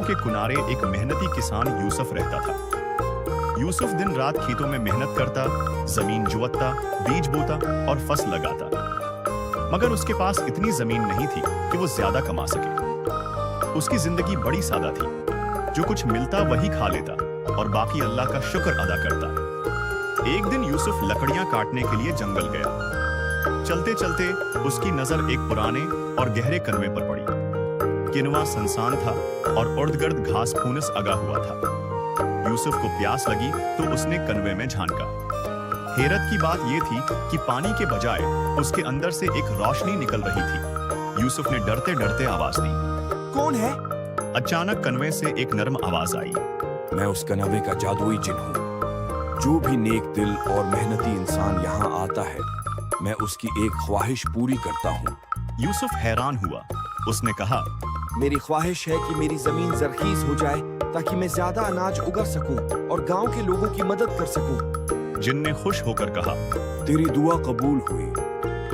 के किनारे एक मेहनती किसान यूसुफ रहता था। यूसुफ दिन रात खेतों में मेहनत करता, जमीन जुवतता, बीज बोता और फसल लगाता। मगर उसके पास इतनी जमीन नहीं थी कि वो ज्यादा कमा सके। उसकी जिंदगी बड़ी सादा थी, जो कुछ मिलता वही खा लेता और बाकी अल्लाह का शुक्र अदा करता। एक दिन यूसुफ लकड़ियां काटने के लिए जंगल गया। चलते चलते उसकी नजर एक पुराने और गहरे कनवे पर पड़ी। किनवा सनसान था और उर्द-गर्द घास फूनस अगा हुआ था। यूसुफ को प्यास लगी तो उसने कनवे में झांका। हैरत की बात यह थी कि पानी के बजाय उसके अंदर से एक रोशनी निकल रही थी। यूसुफ ने डरते डरते आवाज दी, कौन है? अचानक कनवे से एक नरम आवाज आई, मैं उस कनवे का जादुई जिन हूँ। जो भी नेक दिल और मेहनती इंसान यहाँ आता है, मैं उसकी एक ख्वाहिश पूरी करता हूँ। यूसुफ हैरान हुआ। उसने कहा, मेरी ख्वाहिश है कि मेरी जमीन जरखीज हो जाए ताकि मैं ज्यादा अनाज उगा सकूं और गांव के लोगों की मदद कर सकूं। जिन ने खुश होकर कहा, तेरी दुआ कबूल हुई।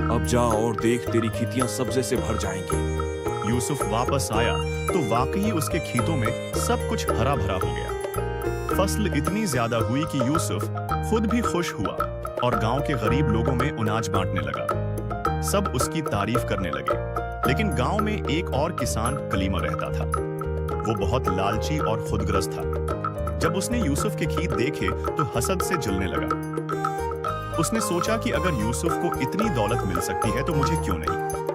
अब जा और देख, तेरी खेतियां सब्जे से भर जाएंगी। यूसुफ वापस आया तो वाकई उसके खेतों में सब कुछ हरा भरा हो गया। फसल इतनी ज्यादा हुई कि यूसुफ खुद भी खुश हुआ और गांव के गरीब लोगों में अनाज बांटने लगा। सब उसकी तारीफ करने लगे। लेकिन गांव में एक और किसान कलीमा रहता था। वो बहुत लालची और खुदगर्ज था। जब उसने यूसुफ के खेत देखे तो हसद से जलने लगा। उसने सोचा कि अगर यूसुफ को इतनी दौलत मिल सकती है तो मुझे क्यों नहीं।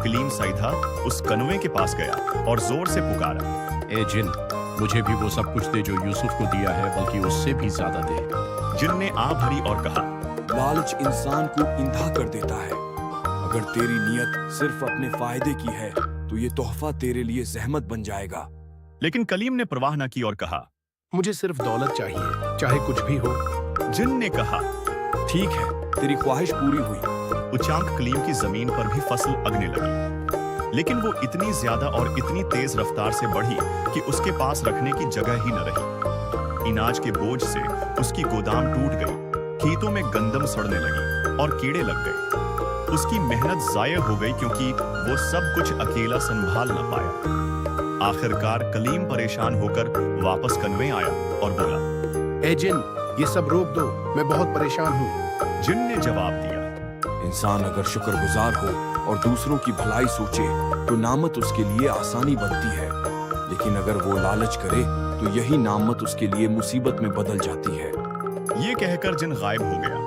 कलीम सईदा उस कनवे के पास गया और जोर से पुकारा, ए जिन, मुझे भी वो सब कुछ दे जो यूसुफ को दिया है, बल्कि उससे भी ज्यादा दे। जिन ने आ भरी और कहा, लालच इंसान को इंधा कर देता है। अगर तेरी नियत सिर्फ अपने फायदे की है तो ये तोहफा तेरे लिए जहमत बन जाएगा। लेकिन कलीम ने परवाह न की और कहा, मुझे सिर्फ दौलत चाहिए, चाहे कुछ भी हो। जिन ने कहा, ठीक है, तेरी ख्वाहिश पूरी हुई। उचांक कलीम की जमीन पर भी फसल अगने लगी। लेकिन वो इतनी ज्यादा और इतनी तेज रफ्तार से बढ़ी कि उसके पास रखने की जगह ही न रही। अनाज के बोझ से उसकी गोदाम टूट गई, खेतों में गंदम सड़ने लगी और कीड़े लग गए। उसकी मेहनत जाया हो गई क्योंकि वो सब कुछ अकेला संभाल न पाया। आखिरकार कलीम परेशान होकर वापस कनवे आया और बोला, ए जिन, ये सब रोक दो, मैं बहुत परेशान हूँ। जिन ने जवाब दिया, इंसान अगर शुक्रगुजार हो और दूसरों की भलाई सोचे तो नामत उसके लिए आसानी बनती है। लेकिन अगर वो लालच करे तो यही नामत उसके लिए मुसीबत में बदल जाती है। ये कहकर जिन गायब हो गया।